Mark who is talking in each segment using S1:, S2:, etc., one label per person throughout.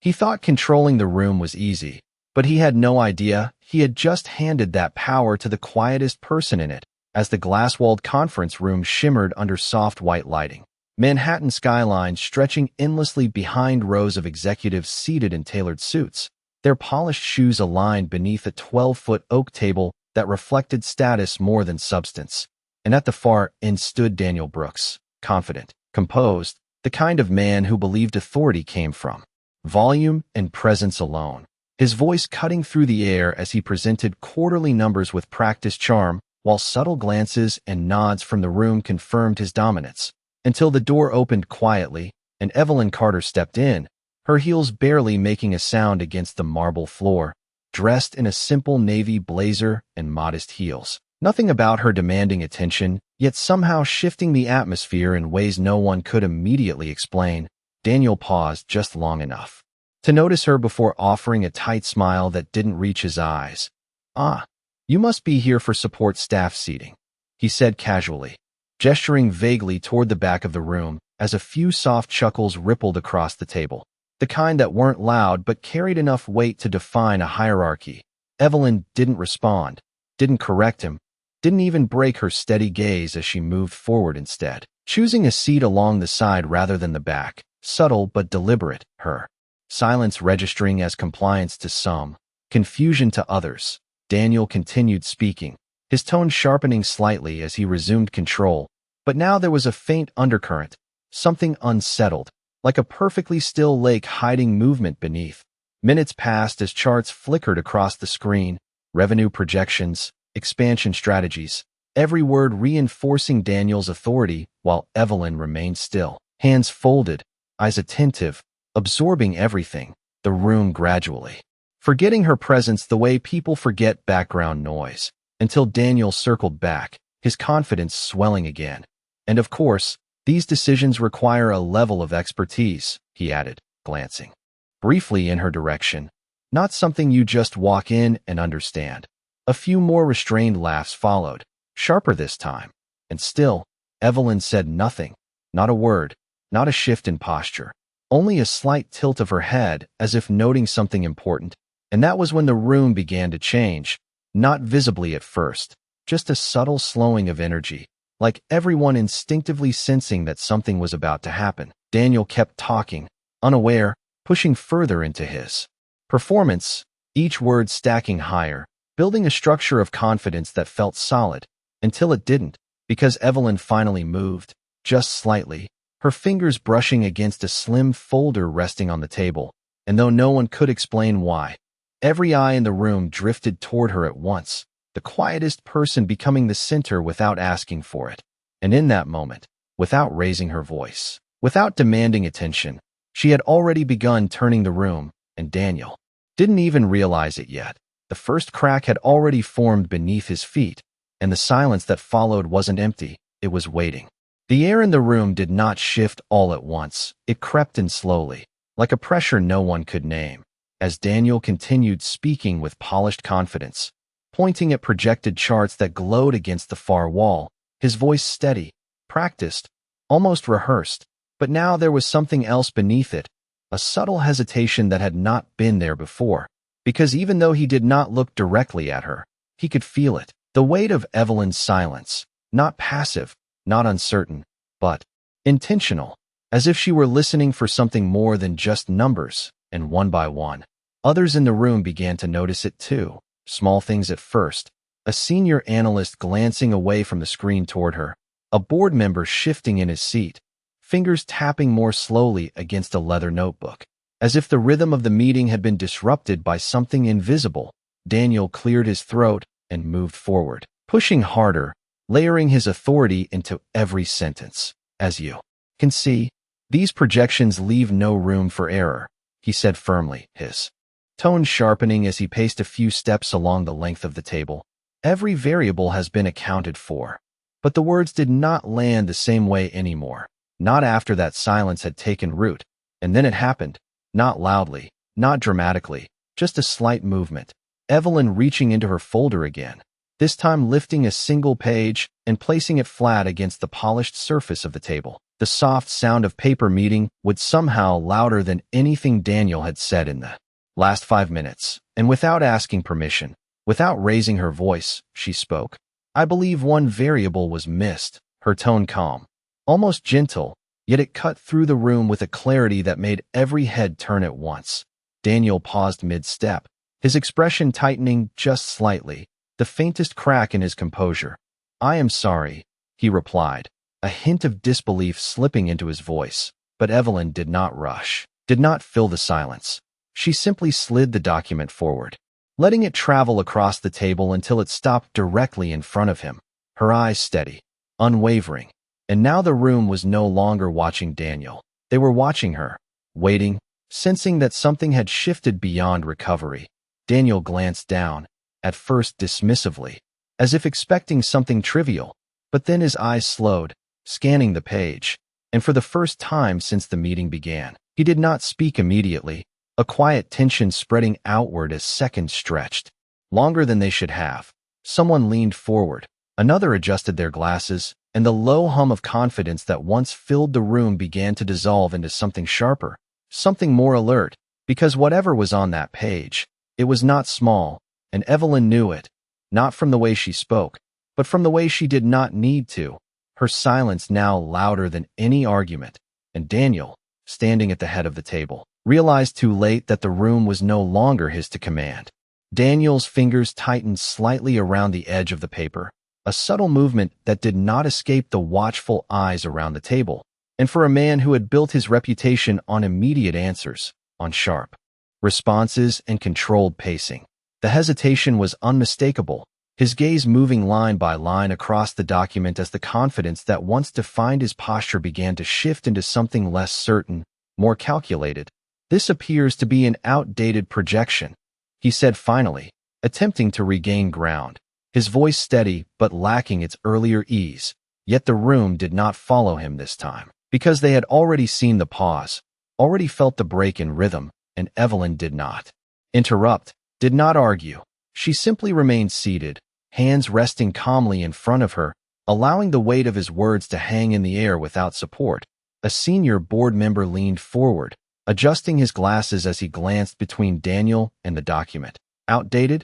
S1: He thought controlling the room was easy, but he had no idea he had just handed that power to the quietest person in it. As the glass-walled conference room shimmered under soft white lighting, Manhattan skyline stretching endlessly behind rows of executives seated in tailored suits, their polished shoes aligned beneath a 12-foot oak table that reflected status more than substance. And at the far end stood Daniel Brooks, confident, composed, the kind of man who believed authority came from volume and presence alone. His voice cutting through the air as he presented quarterly numbers with practiced charm, while subtle glances and nods from the room confirmed his dominance, until the door opened quietly and Evelyn Carter stepped in, her heels barely making a sound against the marble floor, dressed in a simple navy blazer and modest heels. Nothing about her demanding attention, yet somehow shifting the atmosphere in ways no one could immediately explain. Daniel paused just long enough to notice her before offering a tight smile that didn't reach his eyes. "Ah, you must be here for support staff seating," he said casually, gesturing vaguely toward the back of the room as a few soft chuckles rippled across the table, the kind that weren't loud but carried enough weight to define a hierarchy. Evelyn didn't respond, didn't correct him, didn't even break her steady gaze as she moved forward instead, choosing a seat along the side rather than the back, subtle but deliberate, her silence registering as compliance to some, confusion to others. Daniel continued speaking, his tone sharpening slightly as he resumed control, but now there was a faint undercurrent, something unsettled, like a perfectly still lake hiding movement beneath. Minutes passed as charts flickered across the screen, revenue projections, expansion strategies, every word reinforcing Daniel's authority while Evelyn remained still, hands folded, eyes attentive, absorbing everything, the room gradually, forgetting her presence the way people forget background noise, until Daniel circled back, his confidence swelling again. "And of course, these decisions require a level of expertise," he added, glancing briefly in her direction. "Not something you just walk in and understand." A few more restrained laughs followed, sharper this time, and still, Evelyn said nothing, not a word, not a shift in posture, only a slight tilt of her head as if noting something important. And that was when the room began to change, not visibly at first, just a subtle slowing of energy, like everyone instinctively sensing that something was about to happen. Daniel kept talking, unaware, pushing further into his performance, each word stacking higher, building a structure of confidence that felt solid, until it didn't, because Evelyn finally moved, just slightly, her fingers brushing against a slim folder resting on the table, and though no one could explain why, every eye in the room drifted toward her at once, the quietest person becoming the center without asking for it. And in that moment, without raising her voice, without demanding attention, she had already begun turning the room, and Daniel didn't even realize it yet. The first crack had already formed beneath his feet, and the silence that followed wasn't empty, it was waiting. The air in the room did not shift all at once, it crept in slowly, like a pressure no one could name, as Daniel continued speaking with polished confidence, pointing at projected charts that glowed against the far wall, his voice steady, practiced, almost rehearsed. But now there was something else beneath it, a subtle hesitation that had not been there before, because even though he did not look directly at her, he could feel it, the weight of Evelyn's silence, not passive, not uncertain, but intentional, as if she were listening for something more than just numbers. And one by one, others in the room began to notice it too, small things at first, a senior analyst glancing away from the screen toward her, a board member shifting in his seat, fingers tapping more slowly against a leather notebook, as if the rhythm of the meeting had been disrupted by something invisible. Daniel cleared his throat and moved forward, pushing harder, layering his authority into every sentence. "As you can see, these projections leave no room for error," he said firmly, his tone sharpening as he paced a few steps along the length of the table. "Every variable has been accounted for." But the words did not land the same way anymore, not after that silence had taken root. And then it happened, not loudly, not dramatically, just a slight movement. Evelyn reaching into her folder again, this time lifting a single page and placing it flat against the polished surface of the table. The soft sound of paper meeting would somehow louder than anything Daniel had said in the last 5 minutes, and without asking permission, without raising her voice, she spoke. I believe one variable was missed, her tone calm, almost gentle, yet it cut through the room with a clarity that made every head turn at once. Daniel paused mid-step, his expression tightening just slightly, the faintest crack in his composure. I am sorry, he replied, a hint of disbelief slipping into his voice. But Evelyn did not rush, did not fill the silence. She simply slid the document forward, letting it travel across the table until it stopped directly in front of him, her eyes steady, unwavering. And now the room was no longer watching Daniel. They were watching her, waiting, sensing that something had shifted beyond recovery. Daniel glanced down, at first dismissively, as if expecting something trivial, but then his eyes slowed, scanning the page, and for the first time since the meeting began, he did not speak immediately, a quiet tension spreading outward as seconds stretched, longer than they should have. Someone leaned forward, another adjusted their glasses, and the low hum of confidence that once filled the room began to dissolve into something sharper, something more alert, because whatever was on that page, it was not small, and Evelyn knew it, not from the way she spoke, but from the way she did not need to, her silence now louder than any argument. And Daniel, standing at the head of the table, realized too late that the room was no longer his to command. Daniel's fingers tightened slightly around the edge of the paper, a subtle movement that did not escape the watchful eyes around the table, and for a man who had built his reputation on immediate answers, on sharp responses and controlled pacing, the hesitation was unmistakable, his gaze moving line by line across the document as the confidence that once defined his posture began to shift into something less certain, more calculated. This appears to be an outdated projection, he said finally, attempting to regain ground, his voice steady but lacking its earlier ease. Yet the room did not follow him this time, because they had already seen the pause, already felt the break in rhythm, and Evelyn did not interrupt, did not argue. She simply remained seated, hands resting calmly in front of her, allowing the weight of his words to hang in the air without support. A senior board member leaned forward, adjusting his glasses as he glanced between Daniel and the document. Outdated?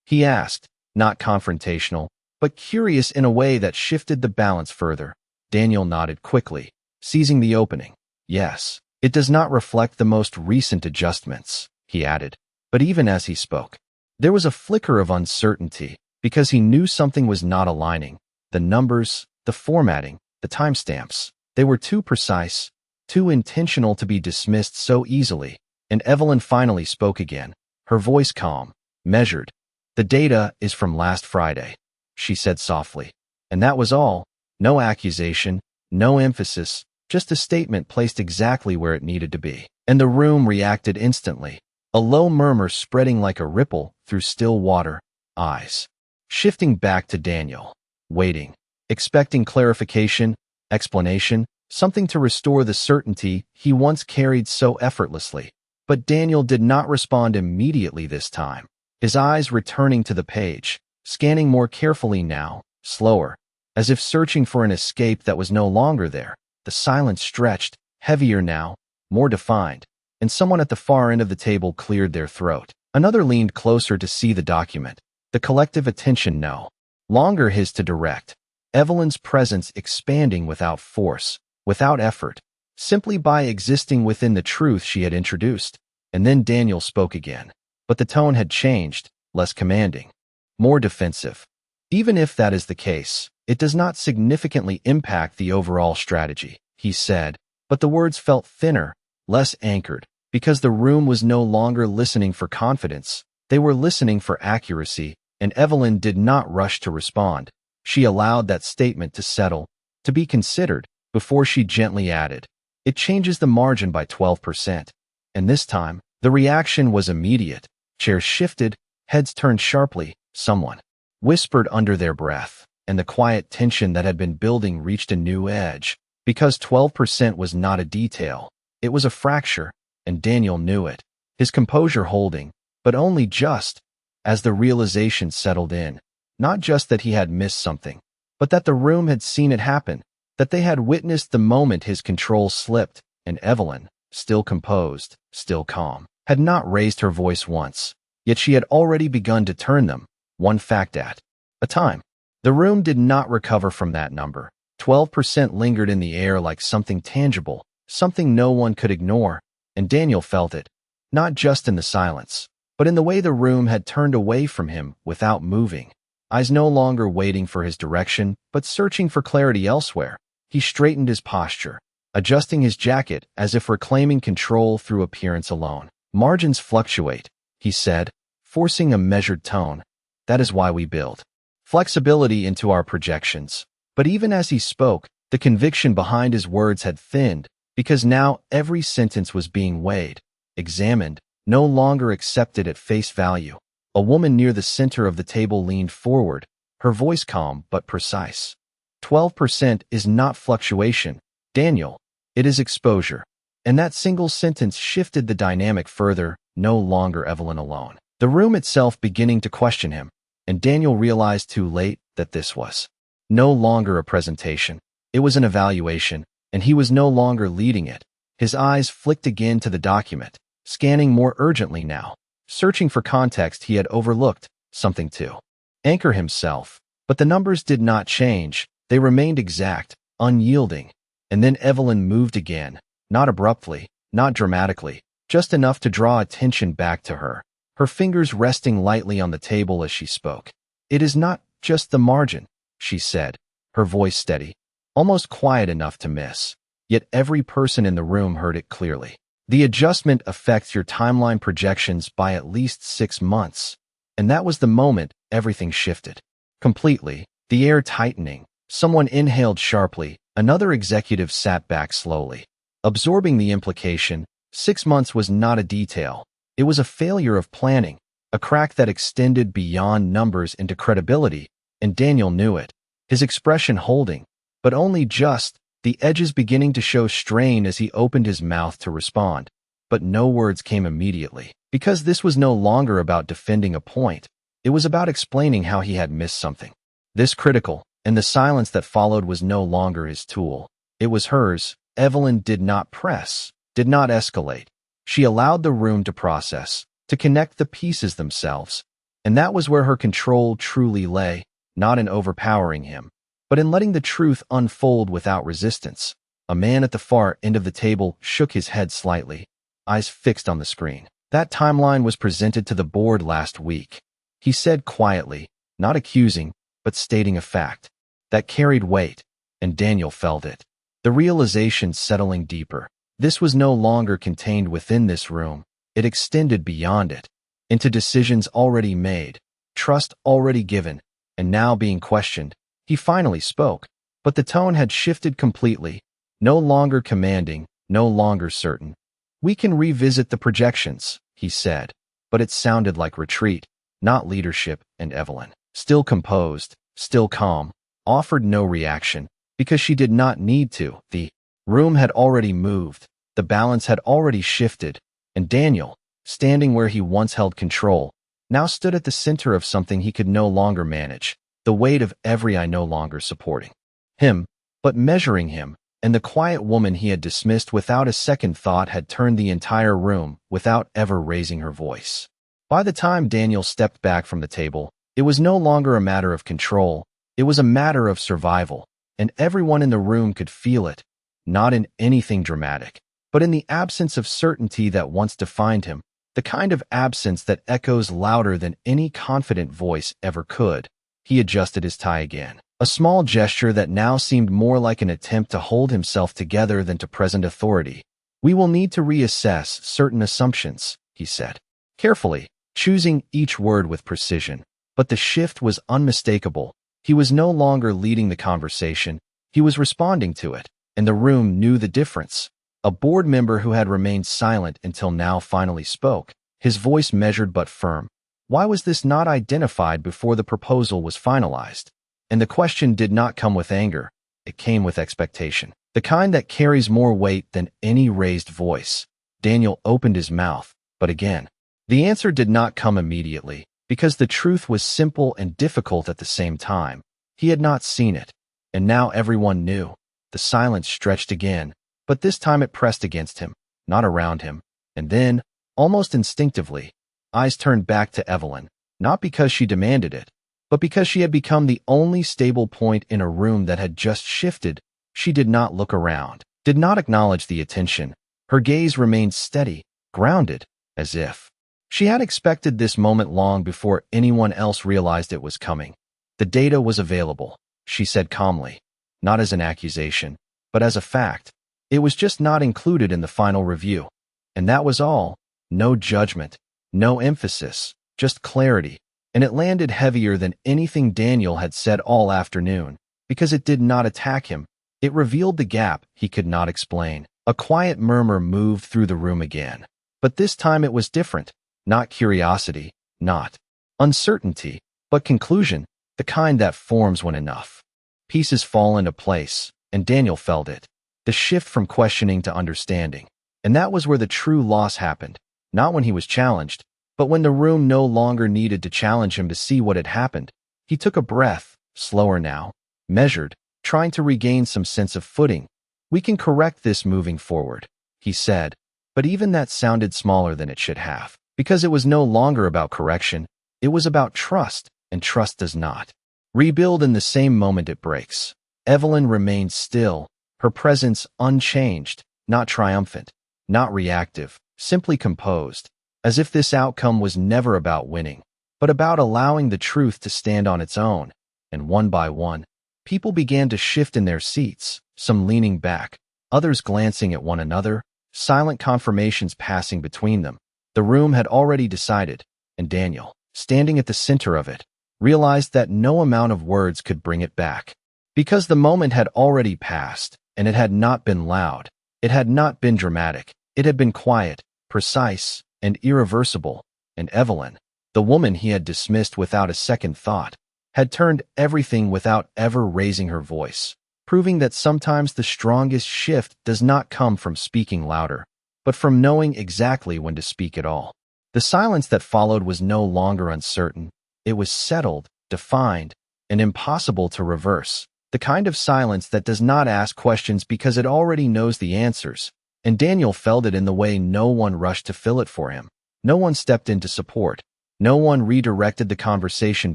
S1: He asked, not confrontational, but curious in a way that shifted the balance further. Daniel nodded quickly, seizing the opening. Yes, it does not reflect the most recent adjustments, he added. But even as he spoke, there was a flicker of uncertainty, because he knew something was not aligning. The numbers, the formatting, the timestamps, they were too precise, too intentional to be dismissed so easily. And Evelyn finally spoke again, her voice calm, measured. The data is from last Friday, she said softly. And that was all. No accusation, no emphasis, just a statement placed exactly where it needed to be. And the room reacted instantly, a low murmur spreading like a ripple through still water, eyes shifting back to Daniel, waiting, expecting clarification, explanation, something to restore the certainty he once carried so effortlessly. But Daniel did not respond immediately this time, his eyes returning to the page, scanning more carefully now, slower, as if searching for an escape that was no longer there. The silence stretched, heavier now, more defined, and someone at the far end of the table cleared their throat. Another leaned closer to see the document, the collective attention no longer his to direct. Evelyn's presence expanding without force, without effort, simply by existing within the truth she had introduced. And then Daniel spoke again, but the tone had changed, less commanding, more defensive. Even if that is the case, it does not significantly impact the overall strategy, he said, but the words felt thinner, less anchored, because the room was no longer listening for confidence, they were listening for accuracy, and Evelyn did not rush to respond. She allowed that statement to settle, to be considered, before she gently added, "It changes the margin by 12%. And this time, the reaction was immediate. Chairs shifted, heads turned sharply, someone whispered under their breath, and the quiet tension that had been building reached a new edge, because 12% was not a detail. It was a fracture, and Daniel knew it, his composure holding, but only just, as the realization settled in, not just that he had missed something, but that the room had seen it happen, that they had witnessed the moment his control slipped, and Evelyn, still composed, still calm, had not raised her voice once, yet she had already begun to turn them, one fact at a time. The room did not recover from that number. 12% lingered in the air like something tangible, something no one could ignore, and Daniel felt it, not just in the silence, but in the way the room had turned away from him without moving, eyes no longer waiting for his direction, but searching for clarity elsewhere. He straightened his posture, adjusting his jacket as if reclaiming control through appearance alone. Margins fluctuate, he said, forcing a measured tone. That is why we build flexibility into our projections. But even as he spoke, the conviction behind his words had thinned, because now every sentence was being weighed, examined, no longer accepted at face value. A woman near the center of the table leaned forward, her voice calm but precise. 12% is not fluctuation, Daniel. It is exposure. And that single sentence shifted the dynamic further, no longer Evelyn alone. The room itself beginning to question him, and Daniel realized too late that this was no longer a presentation. It was an evaluation, and he was no longer leading it. His eyes flicked again to the document, scanning more urgently now, searching for context he had overlooked, something to anchor himself. But the numbers did not change. They remained exact, unyielding. And then Evelyn moved again, not abruptly, not dramatically, just enough to draw attention back to her, her fingers resting lightly on the table as she spoke. It is not just the margin, she said, her voice steady, almost quiet enough to miss. Yet every person in the room heard it clearly. The adjustment affects your timeline projections by at least 6 months. And that was the moment everything shifted. Completely, the air tightening. Someone inhaled sharply, another executive sat back slowly. Absorbing the implication, 6 months was not a detail. It was a failure of planning, a crack that extended beyond numbers into credibility, and Daniel knew it. His expression holding, but only just, the edges beginning to show strain as he opened his mouth to respond. But no words came immediately, because this was no longer about defending a point. It was about explaining how he had missed something. This critical, and the silence that followed was no longer his tool. It was hers. Evelyn did not press, did not escalate. She allowed the room to process, to connect the pieces themselves. And that was where her control truly lay, not in overpowering him, but in letting the truth unfold without resistance. A man at the far end of the table shook his head slightly, eyes fixed on the screen. That timeline was presented to the board last week. He said quietly, not accusing, but stating a fact that carried weight, and Daniel felt it. The realization settling deeper. This was no longer contained within this room. It extended beyond it, into decisions already made, trust already given, and now being questioned. He finally spoke, but the tone had shifted completely, no longer commanding, no longer certain. We can revisit the projections, he said, but it sounded like retreat, not leadership, and Evelyn, still composed, still calm, offered no reaction, because she did not need to. The room had already moved, the balance had already shifted, and Daniel, standing where he once held control, now stood at the center of something he could no longer manage, the weight of every eye no longer supporting him, but measuring him, and the quiet woman he had dismissed without a second thought had turned the entire room without ever raising her voice. By the time Daniel stepped back from the table, it was no longer a matter of control, it was a matter of survival, and everyone in the room could feel it, not in anything dramatic, but in the absence of certainty that once defined him, the kind of absence that echoes louder than any confident voice ever could. He adjusted his tie again, a small gesture that now seemed more like an attempt to hold himself together than to present authority. We will need to reassess certain assumptions, he said, carefully, choosing each word with precision. But the shift was unmistakable. He was no longer leading the conversation, he was responding to it, and the room knew the difference. A board member who had remained silent until now finally spoke, his voice measured but firm. Why was this not identified before the proposal was finalized? And the question did not come with anger, it came with expectation, the kind that carries more weight than any raised voice. Daniel opened his mouth, but again, the answer did not come immediately, because the truth was simple and difficult at the same time. He had not seen it, and now everyone knew. The silence stretched again, but this time it pressed against him, not around him. And then, almost instinctively, eyes turned back to Evelyn, not because she demanded it, but because she had become the only stable point in a room that had just shifted. She did not look around, did not acknowledge the attention. Her gaze remained steady, grounded, as if she had expected this moment long before anyone else realized it was coming. The data was available, she said calmly, not as an accusation, but as a fact. It was just not included in the final review. And that was all. No judgment, no emphasis, just clarity. And it landed heavier than anything Daniel had said all afternoon, because it did not attack him. It revealed the gap he could not explain. A quiet murmur moved through the room again. But this time it was different. Not curiosity, not uncertainty, but conclusion, the kind that forms when enough pieces fall into place, and Daniel felt it. The shift from questioning to understanding. And that was where the true loss happened. Not when he was challenged, but when the room no longer needed to challenge him to see what had happened. He took a breath, slower now, measured, trying to regain some sense of footing. "We can correct this moving forward," he said, but even that sounded smaller than it should have, because it was no longer about correction. It was about trust, and trust does not rebuild in the same moment it breaks. Evelyn remained still, her presence unchanged, not triumphant, not reactive, simply composed, as if this outcome was never about winning, but about allowing the truth to stand on its own. And one by one, people began to shift in their seats, some leaning back, others glancing at one another, silent confirmations passing between them. The room had already decided, and Daniel, standing at the center of it, realized that no amount of words could bring it back. Because the moment had already passed, and it had not been loud, it had not been dramatic, it had been quiet, precise, and irreversible. And Evelyn, the woman he had dismissed without a second thought, had turned everything without ever raising her voice, proving that sometimes the strongest shift does not come from speaking louder, but from knowing exactly when to speak at all. The silence that followed was no longer uncertain. It was settled, defined, and impossible to reverse. The kind of silence that does not ask questions because it already knows the answers. And Daniel felt it in the way no one rushed to fill it for him. No one stepped in to support. No one redirected the conversation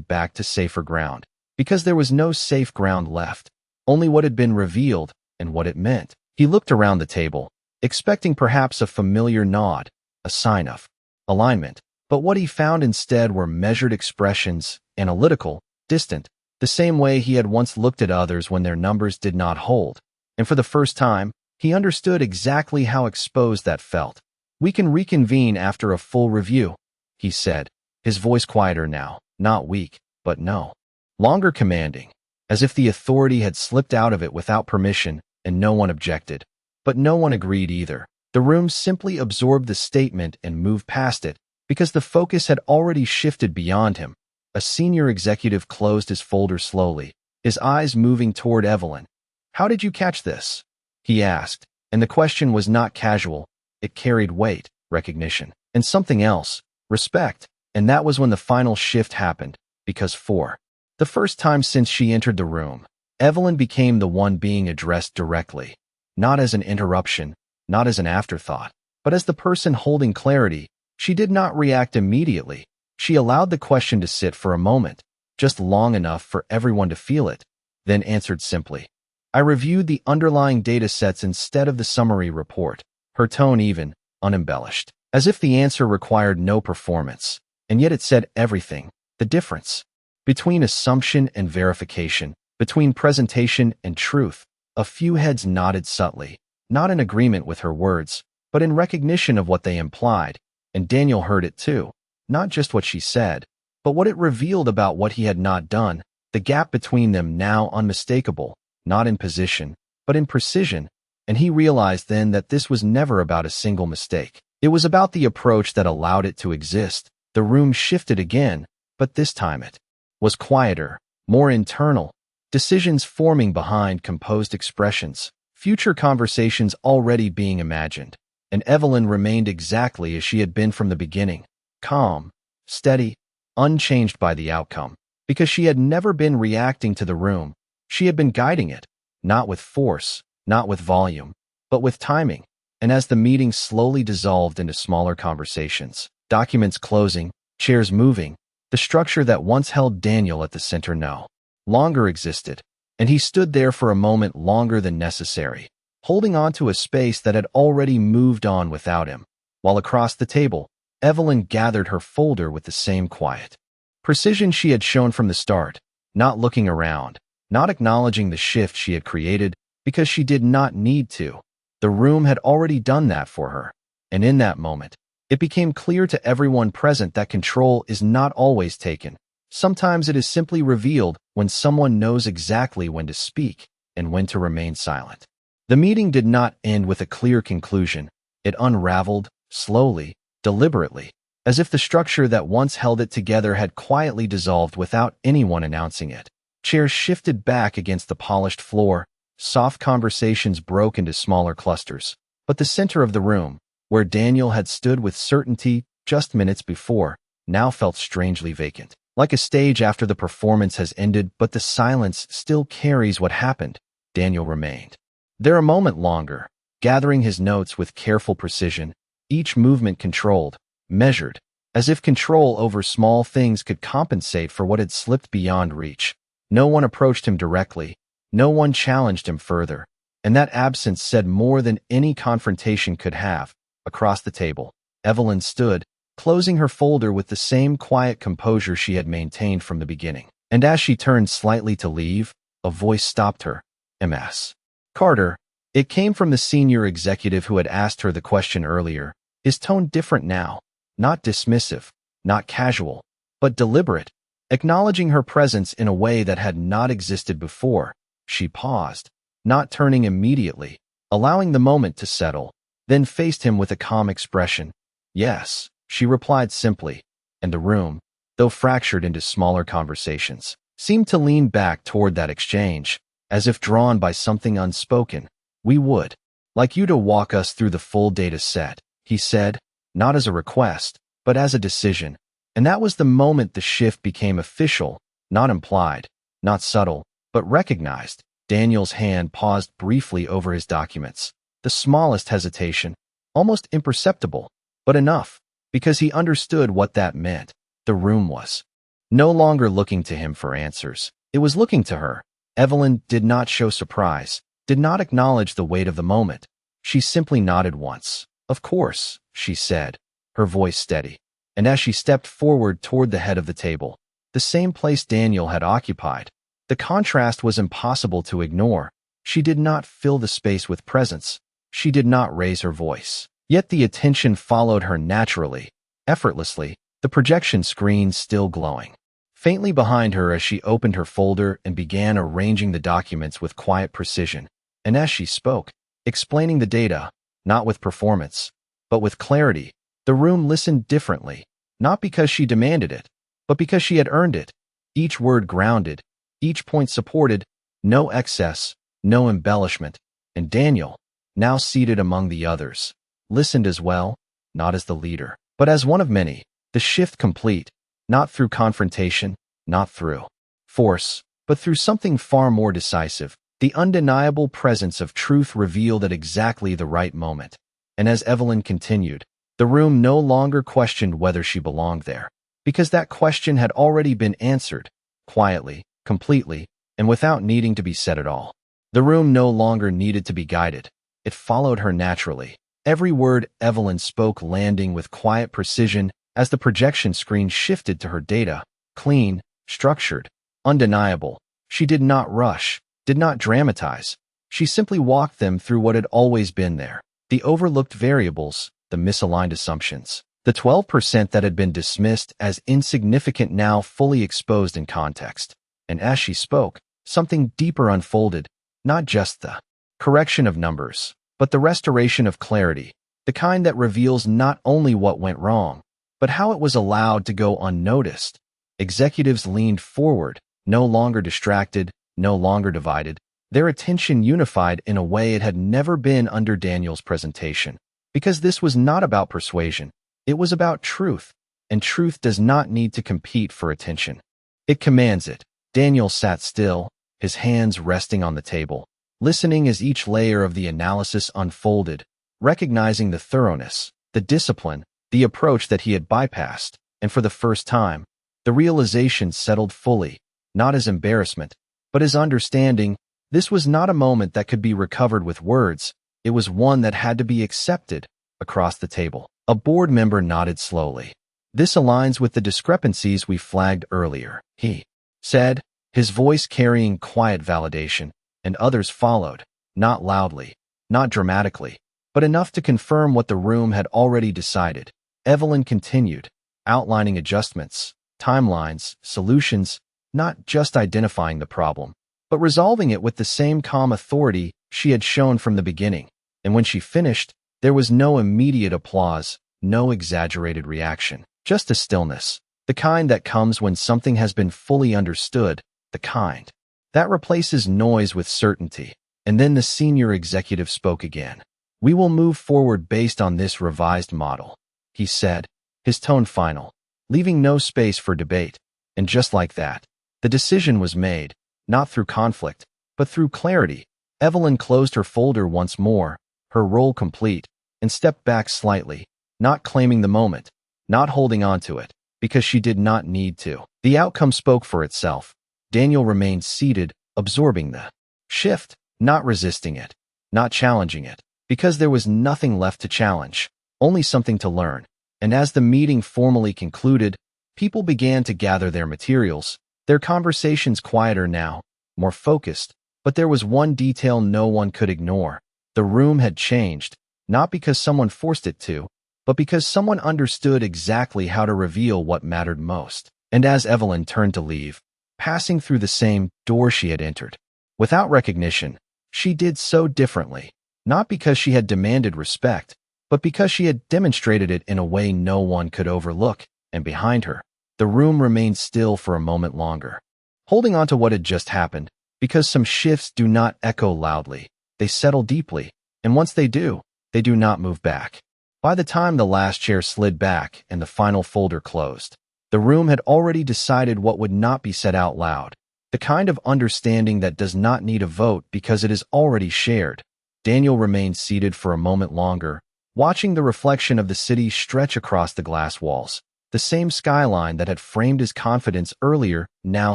S1: back to safer ground. Because there was no safe ground left. Only what had been revealed and what it meant. He looked around the table, expecting perhaps a familiar nod, a sign of alignment. But what he found instead were measured expressions, analytical, distant, the same way he had once looked at others when their numbers did not hold. And for the first time, he understood exactly how exposed that felt. "We can reconvene after a full review," he said, his voice quieter now, not weak, but no longer commanding, as if the authority had slipped out of it without permission, and no one objected. But no one agreed either. The room simply absorbed the statement and moved past it, because the focus had already shifted beyond him. A senior executive closed his folder slowly, his eyes moving toward Evelyn. "How did you catch this?" he asked, and the question was not casual. It carried weight, recognition, and something else, respect. And that was when the final shift happened, because for the first time since she entered the room, Evelyn became the one being addressed directly, not as an interruption, not as an afterthought, but as the person holding clarity. She did not react immediately. She allowed the question to sit for a moment, just long enough for everyone to feel it, then answered simply. "I reviewed the underlying data sets instead of the summary report," her tone even, unembellished, as if the answer required no performance. And yet it said everything. The difference between assumption and verification, between presentation and truth. A few heads nodded subtly, not in agreement with her words, but in recognition of what they implied. And Daniel heard it too, not just what she said, but what it revealed about what he had not done. The gap between them now unmistakable, not in position, but in precision. And he realized then that this was never about a single mistake. It was about the approach that allowed it to exist. The room shifted again, but this time it was quieter, more internal, decisions forming behind composed expressions, future conversations already being imagined. And Evelyn remained exactly as she had been from the beginning, calm, steady, unchanged by the outcome, because she had never been reacting to the room. She had been guiding it, not with force, not with volume, but with timing. And as the meeting slowly dissolved into smaller conversations, documents closing, chairs moving, the structure that once held Daniel at the center no longer existed, and he stood there for a moment longer than necessary, holding on to a space that had already moved on without him, while across the table, Evelyn gathered her folder with the same quiet precision she had shown from the start, not looking around, not acknowledging the shift she had created because she did not need to. The room had already done that for her, and in that moment, it became clear to everyone present that control is not always taken. Sometimes it is simply revealed when someone knows exactly when to speak and when to remain silent. The meeting did not end with a clear conclusion. It unraveled, slowly, deliberately, as if the structure that once held it together had quietly dissolved without anyone announcing it. Chairs shifted back against the polished floor, soft conversations broke into smaller clusters. But the center of the room, where Daniel had stood with certainty just minutes before, now felt strangely vacant. Like a stage after the performance has ended, but the silence still carries what happened. Daniel remained there a moment longer, gathering his notes with careful precision, each movement controlled, measured, as if control over small things could compensate for what had slipped beyond reach. No one approached him directly, no one challenged him further, and that absence said more than any confrontation could have. Across the table, Evelyn stood, closing her folder with the same quiet composure she had maintained from the beginning. And as she turned slightly to leave, a voice stopped her. "Ms. Carter." It came from the senior executive who had asked her the question earlier, his tone different now, not dismissive, not casual, but deliberate, acknowledging her presence in a way that had not existed before. She paused, not turning immediately, allowing the moment to settle, then faced him with a calm expression. "Yes," she replied simply, and the room, though fractured into smaller conversations, seemed to lean back toward that exchange, as if drawn by something unspoken. "We would like you to walk us through the full data set," he said, not as a request, but as a decision. And that was the moment the shift became official, not implied, not subtle, but recognized. Daniel's hand paused briefly over his documents, the smallest hesitation, almost imperceptible, but enough, because he understood what that meant. The room was no longer looking to him for answers. It was looking to her. Evelyn did not show surprise, did not acknowledge the weight of the moment. She simply nodded once. "Of course," she said, her voice steady. And as she stepped forward toward the head of the table, the same place Daniel had occupied, the contrast was impossible to ignore. She did not fill the space with presence. She did not raise her voice. Yet the attention followed her naturally, effortlessly, the projection screen still glowing faintly behind her as she opened her folder and began arranging the documents with quiet precision. And as she spoke, explaining the data, not with performance, but with clarity, the room listened differently, not because she demanded it, but because she had earned it. Each word grounded, each point supported, no excess, no embellishment. And Daniel, now seated among the others, listened as well, not as the leader, but as one of many, the shift complete, not through confrontation, not through force, but through something far more decisive, the undeniable presence of truth revealed at exactly the right moment. And as Evelyn continued, the room no longer questioned whether she belonged there, because that question had already been answered, quietly, completely, and without needing to be said at all. The room no longer needed to be guided. It followed her naturally, every word Evelyn spoke landing with quiet precision as the projection screen shifted to her data, clean, structured, undeniable. She did not rush, did not dramatize. She simply walked them through what had always been there. The overlooked variables, the misaligned assumptions, the 12% that had been dismissed as insignificant now fully exposed in context. And as she spoke, something deeper unfolded, not just the correction of numbers, but the restoration of clarity, the kind that reveals not only what went wrong, but how it was allowed to go unnoticed. Executives leaned forward, no longer distracted, no longer divided, their attention unified in a way it had never been under Daniel's presentation. Because this was not about persuasion, it was about truth, and truth does not need to compete for attention. It commands it. Daniel sat still, his hands resting on the table, listening as each layer of the analysis unfolded, recognizing the thoroughness, the discipline, the approach that he had bypassed, and for the first time, the realization settled fully, not as embarrassment, but as understanding. This was not a moment that could be recovered with words, it was one that had to be accepted. Across the table, a board member nodded slowly. "This aligns with the discrepancies we flagged earlier," he said, his voice carrying quiet validation, and others followed, not loudly, not dramatically, but enough to confirm what the room had already decided. Evelyn continued, outlining adjustments, timelines, solutions, not just identifying the problem, but resolving it with the same calm authority she had shown from the beginning. And when she finished, there was no immediate applause, no exaggerated reaction, just a stillness, the kind that comes when something has been fully understood, the kind that replaces noise with certainty. And then the senior executive spoke again. "We will move forward based on this revised model," he said, his tone final, leaving no space for debate. And just like that, the decision was made, not through conflict, but through clarity. Evelyn closed her folder once more, her role complete, and stepped back slightly, not claiming the moment, not holding on to it, because she did not need to. The outcome spoke for itself. Daniel remained seated, absorbing the shift, not resisting it, not challenging it, because there was nothing left to challenge, only something to learn. And as the meeting formally concluded, people began to gather their materials, their conversations quieter now, more focused. But there was one detail no one could ignore. The room had changed, not because someone forced it to, but because someone understood exactly how to reveal what mattered most. And as Evelyn turned to leave, passing through the same door she had entered, without recognition, she did so differently, not because she had demanded respect, but because she had demonstrated it in a way no one could overlook. And behind her, the room remained still for a moment longer, holding on to what had just happened, because some shifts do not echo loudly, they settle deeply, and once they do not move back. By the time the last chair slid back and the final folder closed, the room had already decided what would not be said out loud, the kind of understanding that does not need a vote because it is already shared. Daniel remained seated for a moment longer, watching the reflection of the city stretch across the glass walls, the same skyline that had framed his confidence earlier now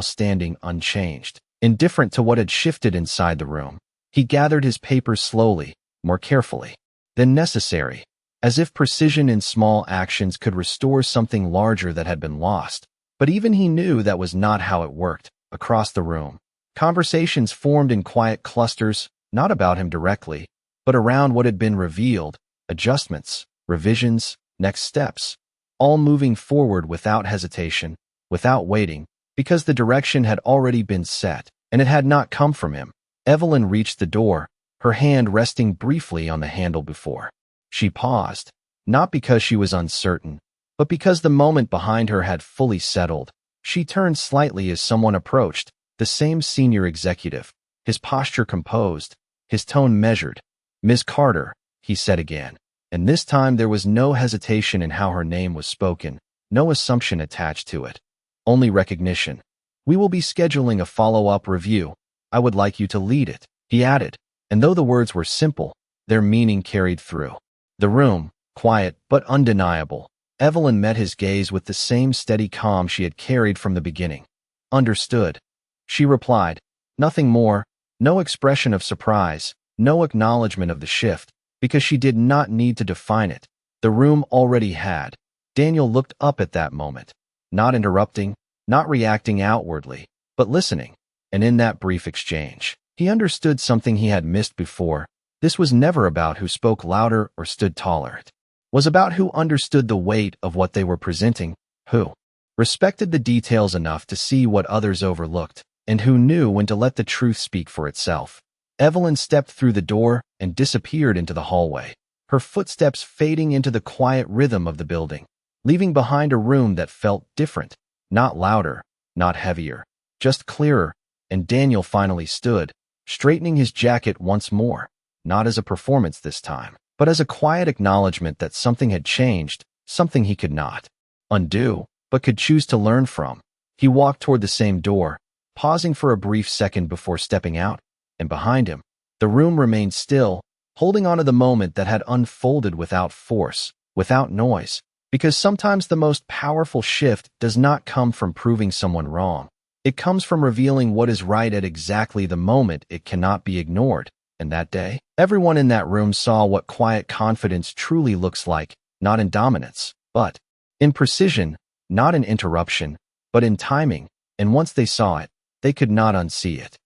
S1: standing unchanged. Indifferent to what had shifted inside the room, he gathered his papers slowly, more carefully than necessary, as if precision in small actions could restore something larger that had been lost. But even he knew that was not how it worked. Across the room, conversations formed in quiet clusters, not about him directly, but around what had been revealed, adjustments, revisions, next steps, all moving forward without hesitation, without waiting, because the direction had already been set, and it had not come from him. Evelyn reached the door, her hand resting briefly on the handle before. She paused, not because she was uncertain, but because the moment behind her had fully settled. She turned slightly as someone approached, the same senior executive, his posture composed, his tone measured. "Ms. Carter," he said again, and this time there was no hesitation in how her name was spoken, no assumption attached to it. Only recognition. "We will be scheduling a follow-up review. I would like you to lead it," he added, and though the words were simple, their meaning carried through. The room, quiet but undeniable, Evelyn met his gaze with the same steady calm she had carried from the beginning. "Understood," she replied. Nothing more, no expression of surprise, no acknowledgement of the shift, because she did not need to define it. The room already had. Daniel looked up at that moment, not interrupting, not reacting outwardly, but listening. And in that brief exchange, he understood something he had missed before. This was never about who spoke louder or stood taller. It was about who understood the weight of what they were presenting, who respected the details enough to see what others overlooked, and who knew when to let the truth speak for itself. Evelyn stepped through the door and disappeared into the hallway, her footsteps fading into the quiet rhythm of the building, leaving behind a room that felt different, not louder, not heavier, just clearer. And Daniel finally stood, straightening his jacket once more, not as a performance this time, but as a quiet acknowledgement that something had changed, something he could not undo, but could choose to learn from. He walked toward the same door, pausing for a brief second before stepping out, and behind him, The room remained still, holding on to the moment that had unfolded without force, without noise, because sometimes the most powerful shift does not come from proving someone wrong. It comes from revealing what is right at exactly the moment it cannot be ignored. And that day, everyone in that room saw what quiet confidence truly looks like, not in dominance, but in precision, not in interruption, but in timing, and once they saw it, they could not unsee it.